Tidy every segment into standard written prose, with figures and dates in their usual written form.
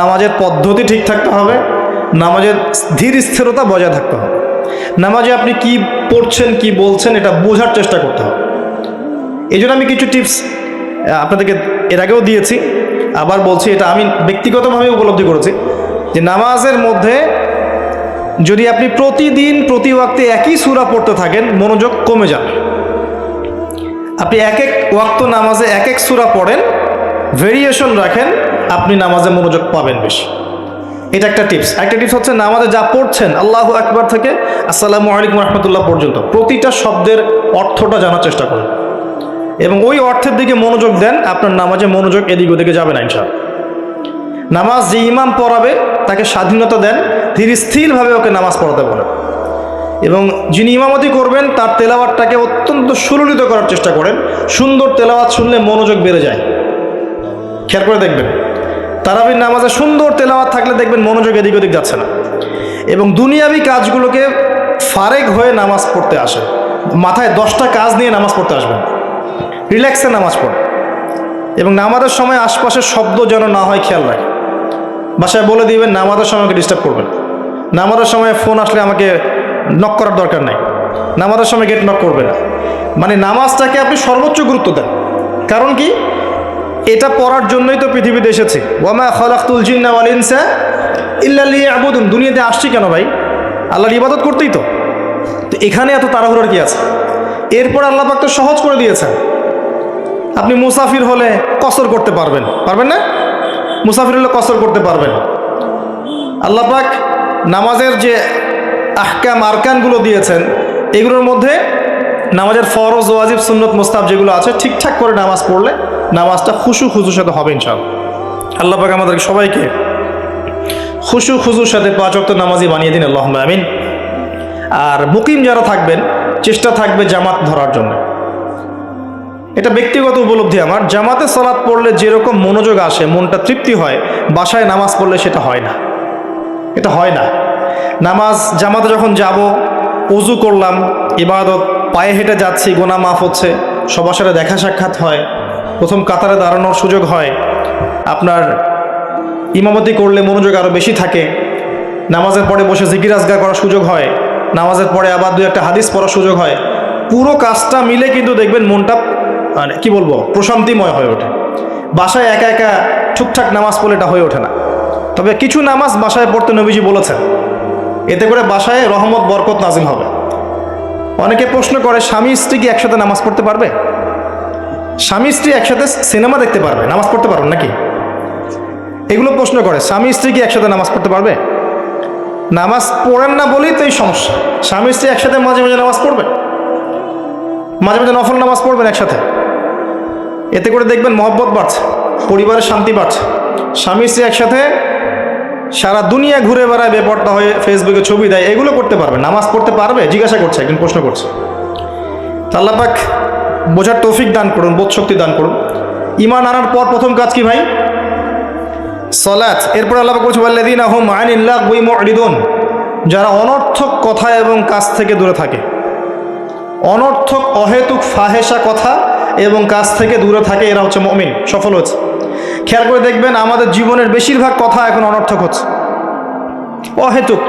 নামাজের পদ্ধতি ঠিক থাকতে হবে, নামাজের ধীর স্থিরতা বজায় থাকতে হবে। নামাজে আপনি কি পড়ছেন, কি বলছেন, এটা বোঝার চেষ্টা করতে হবে। এই জন্য আমি কিছু টিপস আপনাদেরকে এর আগেও দিয়েছি, আবার বলছি, এটা আমি ব্যক্তিগতভাবে উপলব্ধি করেছি যে নামাজের মধ্যে যদি আপনি প্রতিদিন প্রতি ওয়াক্তে একই সূরা পড়তে থাকেন, মনোযোগ কমে যাবে। আপনি এক এক ওয়াক্ত নামাজে এক এক সূরা পড়েন, ভেরিয়েশন রাখেন, আপনি নামাজে মনোযোগ পাবেন বেশি। এটা একটা টিপস। একটা টিপস হচ্ছে নামাজে যা পড়ছেন আল্লাহু আকবার থেকে আসসালামু আলাইকুম রহমতুল্লাহ পর্যন্ত প্রতিটা শব্দের অর্থটা জানার চেষ্টা করেন এবং ওই অর্থের দিকে মনোযোগ দেন। আপনার নামাজে মনোযোগ এদিক ওদিকে যাবে না ইনশাআল্লাহ। নামাজ যে ইমাম পড়াবে তাকে স্বাধীনতা দেন, ধীর স্থিরভাবে ওকে নামাজ পড়াতে বলেন এবং যিনি ইমামতি করবেন তার তেলাওয়াতটাকে অত্যন্ত সুললিত করার চেষ্টা করেন। সুন্দর তেলাওয়াত শুনলে মনোযোগ বেড়ে যায়, খেয়াল করে দেখবেন। তারাবির নামাজে সুন্দর তেলাওয়াত থাকলে দেখবেন মনোযোগ এদিক ওদিক যাচ্ছে না এবং দুনিয়াবি কাজগুলোকে ফারেক হয়ে নামাজ পড়তে আসে। মাথায় 10টা কাজ নিয়ে নামাজ পড়তে আসবেন, রিল্যাক্সে নামাজ পড়ে এবং নামাজের সময় আশপাশের শব্দ যেন না হয় খেয়াল রাখেন। বাসায় বলে দিবেন নামাজের সময় আমাকে ডিস্টার্ব করবেন, নামাজের সময় ফোন আসলে আমাকে নক করার দরকার নাই, নামাজের সময় গেট নক করবে না। মানে নামাজটাকে আপনি সর্বোচ্চ গুরুত্ব দেন। কারণ কি, এটা পড়ার জন্যই তো পৃথিবীতে এসেছি। ওয়ামা খালাকতুল জিন্না ওয়াল ইনসা ইল্লা লিয়াবুদুন। দুনিয়াতে আসছি কেন ভাই? আল্লাহর ইবাদত করতেই তো। এখানে এত তাড়াহুড়োর কি আছে? এরপর আল্লাহ পাক তো সহজ করে দিয়েছেন। আপনি মুসাফির হলে কসর করতে পারবেন, পারবেন না? মুসাফির হলে কসর করতে পারবেন। আল্লাহ পাক নামাজের যে আহকাম আরকানগুলো দিয়েছেন, এগুলোর মধ্যে নামাজের ফরজ, ওয়াজিব, সুন্নত, মুস্তাহাব যেগুলো আছে ঠিকঠাক করে নামাজ পড়লে নামাজটা খুশু খুজুর সাথে হবে ইনশাআল্লাহ। আল্লাহ পাক আমাদেরকে সবাইকে খুশু খুজুর সাথে 5 ওয়াক্ত নামাজি বানিয়ে দিন, আল্লাহুম্মা আমিন। আর মুকিম যারা থাকবেন চেষ্টা থাকবে জামাত ধরার জন্য। এটা ব্যক্তিগত উপলব্ধি আমার। জামাতে সালাত পড়লে যেরকম মনোযোগ আসে, মনটা তৃপ্তি হয়, বাসায় নামাজ পড়লে সেটা হয় না। এটা হয় না। নামাজ জামাতে যখন যাব, ওযু করলাম, ইবাদত, পায়ে হেঁটে যাচ্ছি, গুনাহ মাফ হচ্ছে, সবার সাথে দেখা সাক্ষাৎ হয়, প্রথম কাতারে দাঁড়ানোর সুযোগ হয়, আপনার ইমামতি করলে মনোযোগ আরও বেশি থাকে, নামাজের পরে বসে জিকির আজগার করার সুযোগ হয়, নামাজের পরে আবার 2-1 হাদিস পড়ার সুযোগ হয়। পুরো কাজটা মিলে কিন্তু দেখবেন মনটা মানে কি বলবো, প্রশান্তিময় হয়ে ওঠে। বাসায় একা একা ঠিকঠাক নামাজ পড়লে এটা হয়ে ওঠে না। তবে কিছু নামাজ বাসায় পড়তে নবীজি বলেছেন, এতে করে বাসায় রহমত বরকত নাজিল হবে। অনেকে প্রশ্ন করে, স্বামী স্ত্রী কি একসাথে নামাজ পড়তে পারবে? স্বামী স্ত্রী একসাথে সিনেমা দেখতে পারবে, নামাজ পড়তে পারবেন নাকি? এগুলো প্রশ্ন করে। স্বামী স্ত্রী কি একসাথে নামাজ পড়তে পারবে? নামাজ পড়েন না বলেই তো এই সমস্যা। স্বামী স্ত্রী একসাথে মাঝে মাঝে নামাজ পড়বে, মাঝে মাঝে নফল নামাজ পড়বেন একসাথে। এতে করে দেখবেন মহব্বত বাড়ছে, পরিবারের শান্তি বাড়ছে। স্বামী স্ত্রী একসাথে সারা দুনিয়া ঘুরে বেড়ায়, বেপরোয়া হয়ে ফেসবুকে ছবি দেয়, এগুলো করতে পারবে, নামাজ পড়তে পারবে? জিজ্ঞাসা করছে, একজন প্রশ্ন করছে। আল্লাহ পাক বোঝার তৌফিক দান করুন, বোধশক্তি দান করুন। ঈমান আনার পর প্রথম কাজ কি ভাই? সালাত। এরপর আল্লাহ পাক বলছে, ওয়াল্লাযীনা হুম আনিল লাগবি মুরিদুন। যারা অনর্থক কথা এবং কাজ থেকে দূরে থাকে, অনর্থক অহেতুক ফাহেসা কথা এবং কাজ থেকে দূরে থাকে, এরা হচ্ছে মুমিন, সফল হচ্ছে। খেয়াল করে দেখবেন আমাদের জীবনের বেশিরভাগ কথা এখন অনর্থক হচ্ছে, অহেতুক।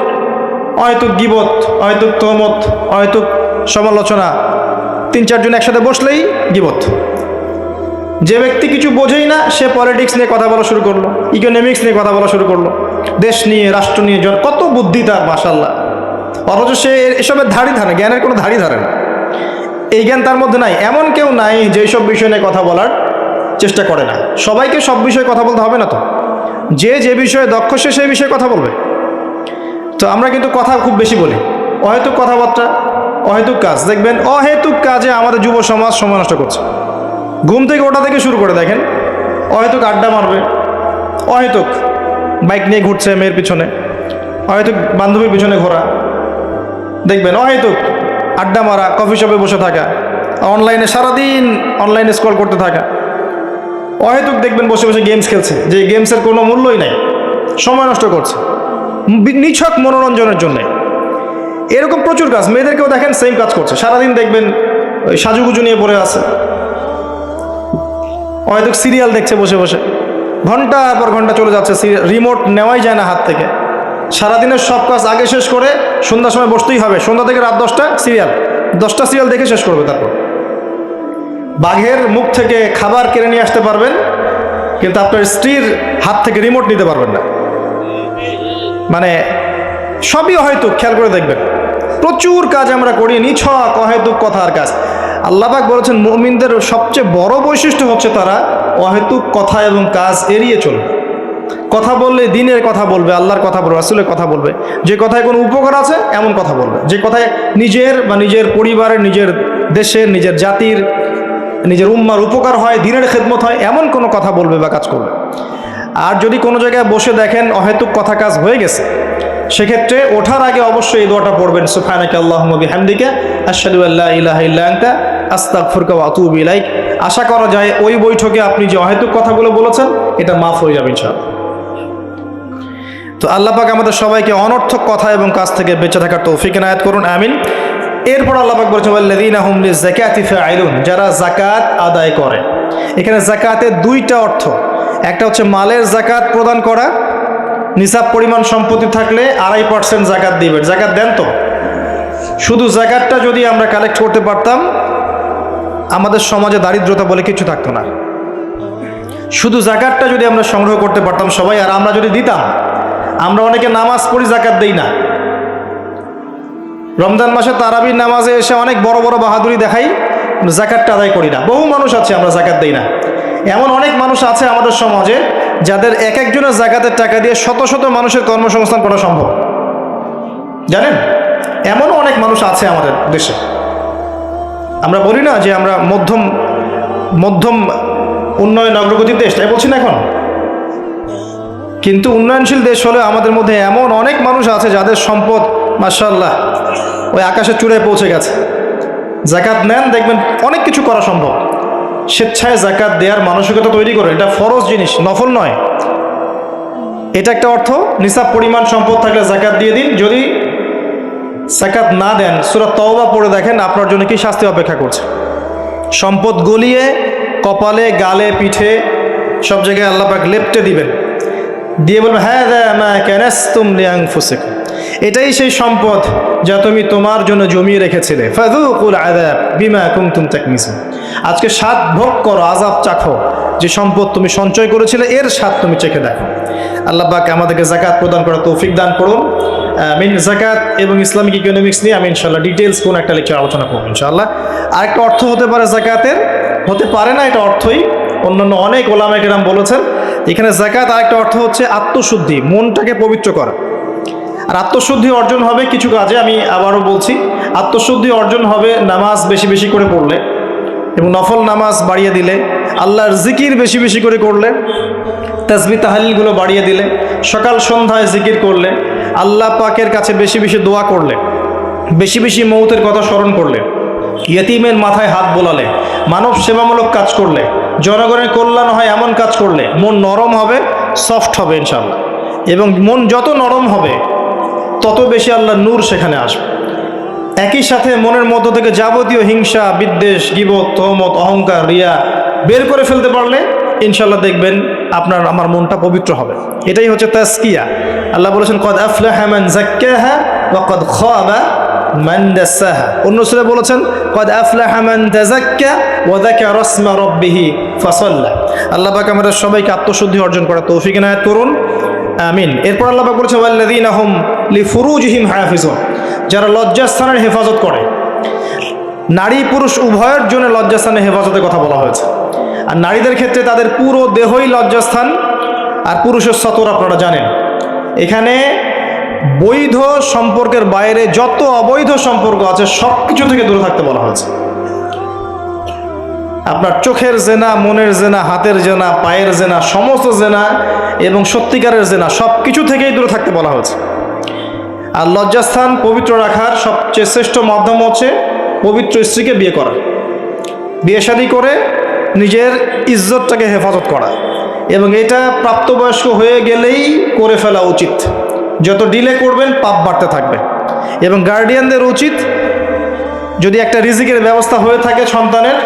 অহেতুক গীবত, অহেতুক তহমত, অহেতুক সমালোচনা। 3-4 জন একসাথে বসলেই গীবত। যে ব্যক্তি কিছু বোঝেই না, সে পলিটিক্স নিয়ে কথা বলা শুরু করলো, ইকোনমিক্স নিয়ে কথা বলা শুরু করলো, দেশ নিয়ে, রাষ্ট্র নিয়ে। কত বুদ্ধি তার, মাশাআল্লাহ। অথচ সে এসবের ধারই ধারে, জ্ঞানের কোনো ধারই ধারে না। এই জ্ঞান তার মধ্যে নাই। এমন কেউ নাই যে সব বিষয় নিয়ে কথা বলার চেষ্টা করে না। সবাইকে সব বিষয়ে কথা বলতে হবে না তো। যে যে বিষয়ে দক্ষ সে সেই বিষয়ে কথা বলবে। তো আমরা কিন্তু কথা খুব বেশি বলি, অহেতুক কথাবার্তা, অহেতুক কাজ। দেখবেন অহেতুক কাজে আমাদের যুব সমাজ সময় নষ্ট করছে। ঘুম থেকে ওঠা থেকে শুরু করে দেখেন, অহেতুক আড্ডা মারবে, অহেতুক বাইক নিয়ে ঘুরছে মেয়ের পিছনে, অহেতুক বান্ধবীর পিছনে ঘোরা, দেখবেন অহেতুক আড্ডা মারা, কফি শপে বসে থাকা, অনলাইনে সারাদিন অনলাইনে স্ক্রল করতে থাকা, অহেতুক দেখবেন বসে বসে গেমস খেলছে, যে গেমসের কোনো মূল্যই নাই, সময় নষ্ট করছে নিছক মনোরঞ্জনের জন্য। এরকম প্রচুর কাজ। মেয়েদেরকেও দেখেন সেম কাজ করছে, সারাদিন দেখবেন ওই সাজুগুজু নিয়ে পড়ে আছে, অহেতুক সিরিয়াল দেখছে বসে বসে, ঘন্টার পর ঘন্টা চলে যাচ্ছে, রিমোট নেওয়াই যায় না হাত থেকে। সারাদিনের সব কাজ আগে শেষ করে সন্ধ্যার সময় বসতেই হবে, সন্ধ্যা থেকে রাত 10টা সিরিয়াল দেখে শেষ করবে। তারপর বাঘের মুখ থেকে খাবার কেড়ে নিয়ে আসতে পারবেন, কিন্তু আপনার স্ত্রীর হাত থেকে রিমোট নিতে পারবেন না। মানে সবই হয়তো, খেয়াল করে দেখবেন প্রচুর কাজ আমরা করি, নিছক অহেতুক কথার কাজ। আল্লাহ পাক বলেছেন মুমিনদের সবচেয়ে বড় বৈশিষ্ট্য হচ্ছে তারা অহেতুক কথা এবং কাজ এড়িয়ে চলবে। কথা বললে দিনের কথা বলবে, আল্লাহর কথা বলবে, রাসূলের কথা বলবে। যে কথায় কোনো উপকার আছে এমন কথা বলবে, যে কথায় নিজের বা নিজের পরিবারের, নিজের দেশের, নিজের জাতির, নিজের উম্মার উপকার হয়, দিনের খেদমত হয়, এমন কোনো কথা বলবে বা কাজ করবে। আর যদি কোনো জায়গায় বসে দেখেন অহেতুক কথা কাজ হয়ে গেছে, সেক্ষেত্রে ওঠার আগে অবশ্যই এই দোয়াটা পড়বেন, সুবহানাকা আল্লাহুম্মা বিহামদিকা আশহাদু আল্লা ইলাহা ইল্লা আনতা আস্তাগফিরুকা ওয়া আতুবু ইলাইক। আশা করা যায় ওই বৈঠকে আপনি যে অহেতুক কথাগুলো বলেছেন এটা মাফ হয়ে যাবে ইনশাআল্লাহ। তো আল্লাহ পাক আমাদের সবাইকে অনর্থক কথা এবং কাজ থেকে বেঁচে থাকার তৌফিক এনায়েত করুন, আমিন। এরপর আল্লাহ পাক বলেছেন ওয়াল্লাযীনা হুম লিযাকাতি ফাঈলুন, যারা যাকাত আদায় করে। এখানে যাকাতের দুইটা অর্থ, একটা হচ্ছে মালের যাকাত প্রদান করা, নিসাব পরিমাণ সম্পত্তি থাকলে 2.5% যাকাত দিবেন। যাকাত দেন তো? শুধু যাকাতটা যদি আমরা কালেক্ট করতে পারতাম, আমাদের সমাজে দারিদ্রতা বলে কিছু থাকতো না। শুধু যাকাতটা যদি আমরা সংগ্রহ করতে পারতাম সবাই, আর আমরা যদি দিতাম। আমরা অনেকে নামাজ পড়ি, যাকাত দেই না। রমজান মাসে তারাবির নামাজে এসে অনেক বড় বড় বাহাদুরি দেখাই, যাকাতটা আদায় করি না। বহু মানুষ আছে আমরা যাকাত দেই না। এমন অনেক মানুষ আছে আমাদের সমাজে যাদের এক একজনের যাকাতের টাকা দিয়ে শত শত মানুষের কর্মসংস্থান করা সম্ভব, জানেন? এমন অনেক মানুষ আছে আমাদের দেশে। আমরা বলি না যে আমরা মধ্যম উন্নয়ন অগ্রগতির দেশ, তাই বলছি না এখন, কিন্তু উন্নয়নশীল দেশ হলে আমাদের মধ্যে এমন অনেক মানুষ আছে যাদের সম্পদ মাশাআল্লাহ ওই আকাশের চূড়ায় পৌঁছে গেছে। যাকাত নেন, দেখবেন অনেক কিছু করা সম্ভব। স্বেচ্ছায় যাকাত দেওয়ার মানসিকতা তৈরি করে, এটা ফরজ জিনিস, নফল নয়। এটা একটা অর্থ। নিসাব পরিমাণ সম্পদ থাকলে যাকাত দিয়ে দিন। যদি যাকাত না দেন, সূরা তাওবা পড়ে দেখেন আপনার জন্য কি শাস্তি অপেক্ষা করছে। সম্পদ গলিয়ে কপালে, গালে, পিঠে সব জায়গায় আল্লাহ পাক লেপটে দিবেন, দিয়ে বলবেন হাযা মা কানাসতুম লিআনফুসিকুম, এটাই সেই সম্পদ যা তুমি তোমার জন্য জমিয়ে রেখেছিলে। ফাযুকুল আযাব বিমা কুনতুম তাকনিসুন, আজকে স্বাদ ভোগ করো, আযাব চাখো, যে সম্পদ তুমি সঞ্চয় করেছিলে এর স্বাদ তুমি চেখে দেখো। আল্লাহ পাক আমাদেরকে যাকাত প্রদান করার তৌফিক দান করুন, আমিন। যাকাত এবং ইসলামিক ইকোনমিক্স নিয়ে আমি ইনশাআল্লাহ ডিটেইলস কোন একটা লেকচার আলোচনা করব ইনশাআল্লাহ। আরেকটা অর্থ হতে পারে যাকাতের, হতে পারে না এটা অর্থই অন্যান্য অনেক ওলামায়ে কেরাম বলেছেন। এখানে যাকাত আরেকটা অর্থ হচ্ছে আত্মশুদ্ধি, মনটাকে পবিত্র করা। আর আত্মশুদ্ধি অর্জন হবে কিছু কাজে, আমি আবারও বলছি, আত্মশুদ্ধি অর্জন হবে নামাজ বেশি বেশি করে পড়লে এবং নফল নামাজ বাড়িয়ে দিলে, আল্লাহর জিকির বেশি বেশি করে করলে, তাসবিহ তাহলিলগুলো বাড়িয়ে দিলে, সকাল সন্ধ্যায় জিকির করলে, আল্লাহ পাকের কাছে বেশি বেশি দোয়া করলে, বেশি বেশি মৌতের কথা স্মরণ করলে, ইয়েতিমের মাথায় হাত বোলালে, মানব সেবামূলক কাজ করলে, জনগণের কল্যাণ হয় এমন কাজ করলে মন নরম হবে, সফট হবে ইনশাআল্লাহ। এবং মন যত নরম হবে তত বেশি আল্লাহর নূর সেখানে আসবে। একই সাথে মনের মধ্য থেকে যাবতীয় হিংসা, বিদ্বেষ, গীবত, তহমত, অহংকার, রিয়া বের করে ফেলতে পারলে ইনশাআল্লাহ দেখবেন আপনার আমার মনটা পবিত্র হবে। এটাই হচ্ছে তাজকিয়া। আল্লাহ বলেছেন কদ আফলাহা মান যাক্কাহা ওয়া কদ খাবা মান দাসাহা। অন্য সূরায় বলেছেন কদ আফলাহা মান তাযাক্কা ওয়া যাকারা ইসমা রাব্বিহি ফাসাল্লা। আল্লাহ পাক আমাদের সবাইকে আত্মশুদ্ধি অর্জন করার তৌফিক এনায়েত করুন, আমিন। এরপর আল্লাহ পাক বলেছেন ওয়াল্লাযীনা হুম লিফুরুজিহিম হাফিজুন, যারা লজ্জাস্থানের হেফাজত করে। নারী পুরুষ উভয়ের জন্য লজ্জাস্থানের হেফাজতের কথা বলা হয়েছে। আর নারীদের ক্ষেত্রে তাদের পুরো দেহই লজ্জাস্থান, আর পুরুষের সতর আপনারা জানেন। এখানে বৈধ সম্পর্কের বাইরে যত অবৈধ সম্পর্ক আছে সব কিছু থেকে দূরে থাকতে বলা হয়েছে। আপনার চোখের জেনা, মনের জেনা, হাতের জেনা, পায়ের জেনা, সমস্ত জেনা এবং সত্যিকারের জেনা সব কিছু থেকেই দূরে থাকতে বলা হয়েছে। আর লজ্জাস্থান পবিত্র রাখার সবচেয়ে শ্রেষ্ঠ মাধ্যম হচ্ছে পবিত্র স্ত্রীকে বিয়ে করা, বিয়ে শাদী করে নিজের ইজ্জতটাকে হেফাজত করা। এবং এটা প্রাপ্তবয়স্ক হয়ে গেলেই করে ফেলা উচিত। যত ডিলে করবেন পাপ বাড়তে থাকবে। এবং গার্ডিয়ানদের উচিত যদি একটা রিজিকের ব্যবস্থা হয়ে থাকে সন্তানের,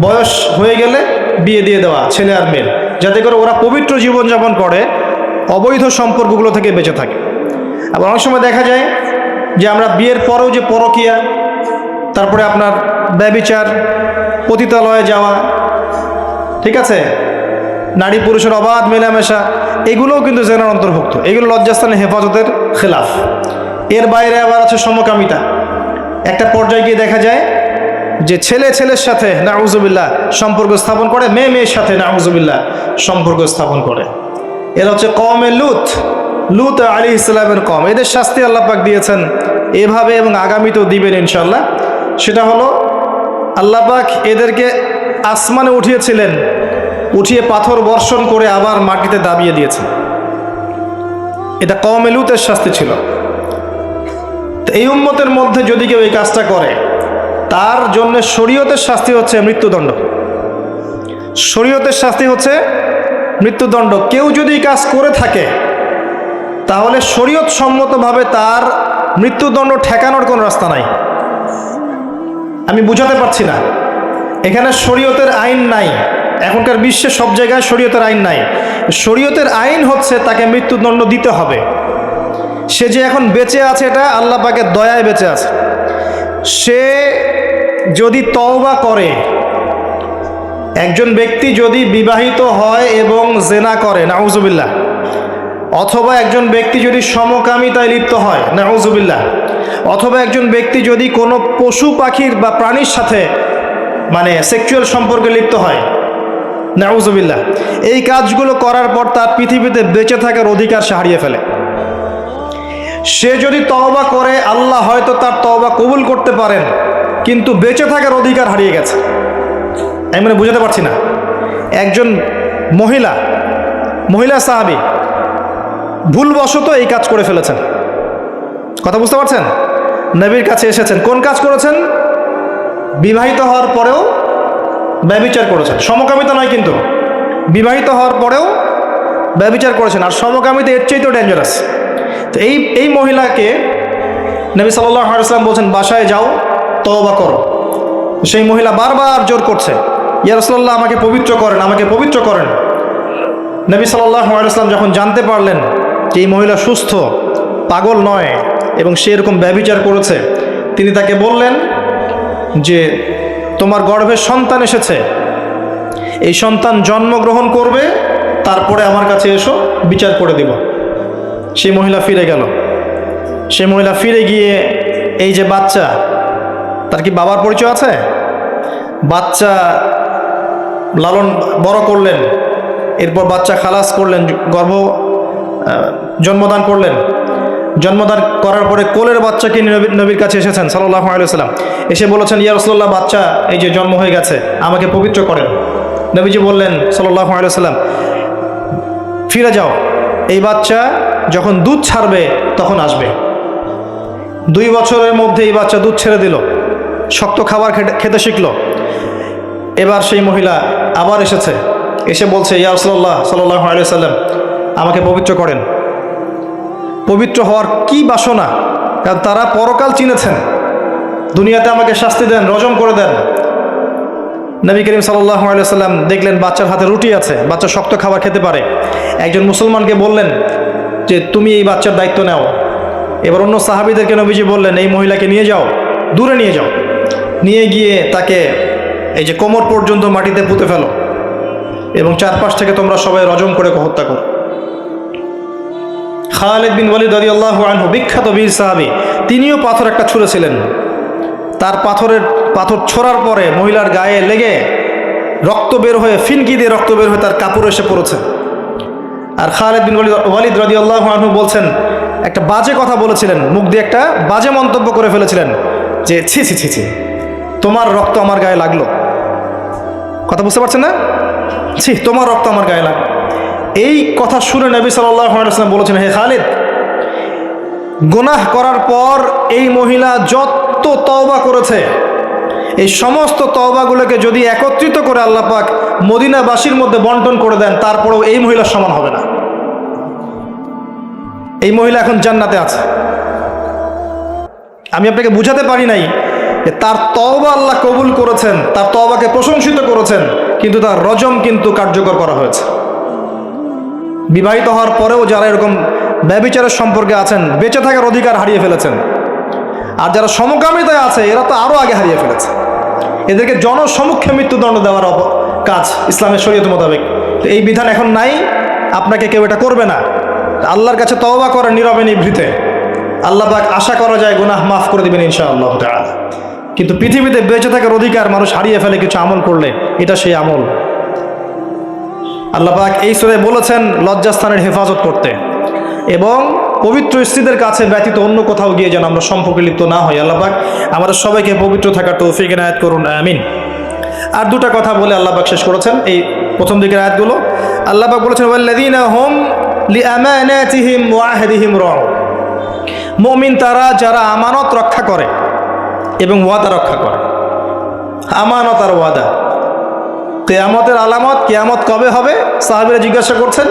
বয়স হয়ে গেলে বিয়ে দিয়ে দেওয়া ছেলে আর মেয়ের। যাতে করে ওরা পবিত্র জীবনযাপন করে, অবৈধ সম্পর্কগুলো থেকে বেঁচে থাকে। আবার অনেক সময় দেখা যায় যে আমরা বিয়ের পরেও যে পরকীয়া, তারপরে আপনার ব্যভিচার, পতিতালয়ে যাওয়া, ঠিক আছে, নারী পুরুষের অবাধ মেলামেশা, এগুলোও কিন্তু জেনার অন্তর্ভুক্ত। এগুলো লজ্জাস্থানে হেফাজতের খেলাফ। এর বাইরে আবার আছে সমকামিতা। একটা পর্যায়ে গিয়ে দেখা যায় যে ছেলে ছেলের সাথে নাউজুবিল্লাহ সম্পর্ক স্থাপন করে, মেয়ে মেয়ের সাথে নাউজুবিল্লাহ সম্পর্ক স্থাপন করে। এরা হচ্ছে কওমে লুত আলাইহিস সালামের কওম। এদের শাস্তি আল্লাহ পাক দিয়েছেন এভাবে, এবং আগামীতেও দিবেন ইনশাআল্লাহ। সেটা হলো আল্লাহ পাক এদেরকে আসমানে উঠিয়েছিলেন, উঠিয়ে পাথর বর্ষণ করে আবার মাটিতে দাবিয়ে দিয়েছেন। এটা কওমে লুতের শাস্তি ছিল। তো এই উম্মতের মধ্যে যদি কেউ এই কাজটা করে, তার জন্য শরীয়তের শাস্তি হচ্ছে মৃত্যুদণ্ড। শরীয়তের শাস্তি হচ্ছে মৃত্যুদণ্ড। কেউ যদি এই কাজ করে থাকে, তাহলে শরীয়ত সম্মতভাবে তার মৃত্যুদণ্ড ঠেকানোর কোনো রাস্তা নাই। আমি বুঝাতে পারছি না, এখানে শরীয়তের আইন নাই। এখনকার বিশ্বে সব জায়গায় শরীয়তের আইন নাই। শরীয়তের আইন হচ্ছে তাকে মৃত্যুদণ্ড দিতে হবে। সে যে এখন বেঁচে আছে, এটা আল্লাহ পাকের দয়ায় বেঁচে আছে। সে যদি তওবা করে, একজন ব্যক্তি যদি বিবাহিত হয় এবং জেনা করে, নাউজুবিল্লাহ, অথবা একজন ব্যক্তি যদি সমকামিতায় লিপ্ত হয়, নাউজুবিল্লাহ, অথবা একজন ব্যক্তি যদি কোনো পশু পাখির বা প্রাণীর সাথে মানে সেক্সুয়াল সম্পর্কে লিপ্ত হয়, নাউজুবিল্লাহ, এই কাজগুলো করার পর তার পৃথিবীতে বেঁচে থাকার অধিকার সে হারিয়ে ফেলে। সে যদি তওবা করে, আল্লাহ হয়তো তার তওবা কবুল করতে পারেন, কিন্তু বেঁচে থাকার অধিকার হারিয়ে গেছে। আমি মানে বুঝাতে পারছি না। একজন মহিলা সাহাবী ভুলবশত এই কাজ করে ফেলেছেন। কথা বুঝতে পারছেন? নবীর কাছে এসেছেন, কোন কাজ করেছেন? বিবাহিত হওয়ার পরেও ব্যভিচার করেছেন। সমকামিতা নয়, কিন্তু বিবাহিত হওয়ার পরেও ব্যভিচার করেছেন। আর সমকামিতা এর চেয়ে তো ডেঞ্জারাস। তো এই মহিলাকে নবী সাল্লাল্লাহু আলাইহি ওয়াসাল্লাম বলছেন, বাসায় যাও, তওবা করো। সেই মহিলা বারবার জোর করছে, ইয়া রাসূলুল্লাহ, আমাকে পবিত্র করেন, আমাকে পবিত্র করেন। নবী সাল্লাল্লাহু আলাইহি ওয়াসাল্লাম যখন জানতে পারলেন যে এই মহিলা সুস্থ, পাগল নয়, এবং সে এরকম ব্যভিচার করেছে, তিনি তাকে বললেন যে তোমার গর্ভে সন্তান এসেছে, এই সন্তান জন্মগ্রহণ করবে, তারপরে আমার কাছে এসো, বিচার করে দিব। সেই মহিলা ফিরে গেল। সেই মহিলা ফিরে গিয়ে এই যে বাচ্চা, তার কি বাবার পরিচয় আছে? বাচ্চা লালন বড় করলেন, এরপর বাচ্চা খালাস করলেন, জন্মদান করলেন। জন্মদান করার পরে কোলের বাচ্চাকে নবীর কাছে এসেছেন সাল্লাল্লাহু আলাইহি ওয়াসাল্লাম, এসে বলেছেন, ইয়া রাসূলুল্লাহ, বাচ্চা এই যে জন্ম হয়ে গেছে, আমাকে পবিত্র করেন। নবীজি বললেন সাল্লাল্লাহু আলাইহি ওয়াসাল্লাম, ফিরে যাও, এই বাচ্চা যখন দুধ ছাড়বে তখন আসবে। 2 বছরের মধ্যে এই বাচ্চা দুধ ছেড়ে দিল, শক্ত খাবার খেতে শিখলো। এবার সেই মহিলা আবার এসেছে, এসে বলছে, ইয়া রাসূলুল্লাহ সাল্লাল্লাহু আলাইহি ওয়াসাল্লাম, আমাকে পবিত্র করেন। পবিত্র হওয়ার কি বাসনা, কারণ তারা পরকাল চিনেছেন। দুনিয়াতে আমাকে শাস্তি দেন, রজম করে দেন। নবী করিম সাল্লাল্লাহু আলাইহি ওয়াসাল্লাম দেখলেন বাচ্চার হাতে রুটি আছে, বাচ্চা শক্ত খাবার খেতে পারে। একজন মুসলমানকে বললেন যে তুমি এই বাচ্চার দায়িত্ব নাও। এবার অন্য সাহাবীদেরকে নবীজি বললেন, এই মহিলাকে নিয়ে যাও, দূরে নিয়ে যাও, নিয়ে গিয়ে তাকে এই যে কোমর পর্যন্ত মাটিতে পুঁতে ফেলো, এবং চারপাশ থেকে তোমরা সবাই রজম করে হত্যা করো। খালিদ বিন ওয়ালিদ রাদিয়াল্লাহু আনহু, বিখ্যাত বীর সাহাবী, তিনিও পাথর একটা ছুঁড়েছিলেন। তার পাথর ছোড়ার পরে মহিলার গায়ে লেগে রক্ত বের হয়ে, ফিনকি দিয়ে রক্ত বের হয়ে তার কাপড় এসে পড়েছে। আর খালিদ বিন ওয়ালিদ রাদিয়াল্লাহু আনহু বলছেন, একটা বাজে কথা বলেছিলেন, মুখ দিয়ে একটা বাজে মন্তব্য করে ফেলেছিলেন যে ছি ছি ছি ছি, তোমার রক্ত আমার গায়ে লাগলো। কথা বুঝতে পারছেন না? ছি, তোমার রক্ত আমার গায়ে লাগলো। এই কথা শুনে নবী সাল্লাল্লাহু আলাইহি ওয়াসাল্লাম বলেছেন, হে খালিদ, গুনাহ করার পর এই মহিলা যত তওবা করেছে, এই সমস্ত তওবাগুলোকে যদি একত্রিত করে আল্লাহ পাক মদিনাবাসীর মধ্যে বন্টন করে দেন, তারপরেও এই মহিলার সমান হবে না। এই মহিলা এখন জান্নাতে আছে। আমি আপনাকে বুঝাতে পারি নাই যে তার তওবা আল্লাহ কবুল করেছেন, তার তওবাকে প্রশংসিত করেছেন, কিন্তু তার রজম কিন্তু কার্যকর করা হয়েছে। বিবাহিত হওয়ার পরেও যারা এরকম ব্যভিচারের সম্পর্কে আছেন বেঁচে থাকার অধিকার হারিয়ে ফেলেছেন। আর যারা সমকামিতায় আছে এরা তো আরও আগে হারিয়ে ফেলেছে। এদেরকে জনসমক্ষে মৃত্যুদণ্ড দেওয়ার কাজ ইসলামের শরীয়ত মোতাবেক। তো এই বিধান এখন নাই, আপনাকে কেউ এটা করবে না। আল্লাহর কাছে তওবা করেন নীরবে নিভৃতে, আল্লাহ পাক আশা করা যায় গুনাহ মাফ করে দিবেন ইনশাআল্লাহ তাআলা। কিন্তু পৃথিবীতে বেঁচে থাকার অধিকার মানুষ হারিয়ে ফেলে কিছু আমল করলে, এটা সেই আমল। আল্লাহ পাক এই সূরায় বলেছেন লজ্জাস্থানের হেফাজত করতে এবং পবিত্র স্ত্রীদের কাছে ব্যতীত অন্য কোথাও গিয়ে যেন আমরা সম্পর্কে লিপ্ত না হই। আল্লাহ পাক আমাদের সবাইকে পবিত্র থাকার তৌফিক এনায়েত করুন, আমিন। আর দুটা কথা বলে আল্লাহ পাক শেষ করেছেন এই প্রথম দিকের আয়াতগুলো। আল্লাহ পাক বলেছেন ওয়াল্লাযীনা হুম লিআমানাতিহিম ওয়া আহদিহিম রাউন। মুমিন তারা যারা আমানত রক্ষা করে এবং ওয়াদা রক্ষা করে। আমানত আর ওয়াদা, কিয়ামতের আলামত, কিয়ামত কবে হবে সাহাবীরা জিজ্ঞাসা করছেন।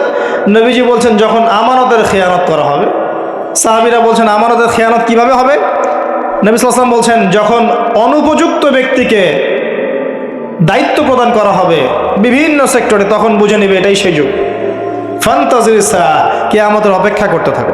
নবীজি বলছেন যখন আমানতের খেয়ানত করা হবে। সাহাবীরা বলছেন আমানতের খেয়ানত কিভাবে হবে? নবী সাল্লাল্লাহু আলাইহি ওয়াসাল্লাম বলছেন যখন অনুপযুক্ত ব্যক্তিকে দায়িত্ব প্রদান করা হবে বিভিন্ন সেক্টরে, তখন বুঝে নেবে এটাই সেই যুগ। ফান্তাজির সাআ, কিয়ামতের অপেক্ষা করতে থাকো।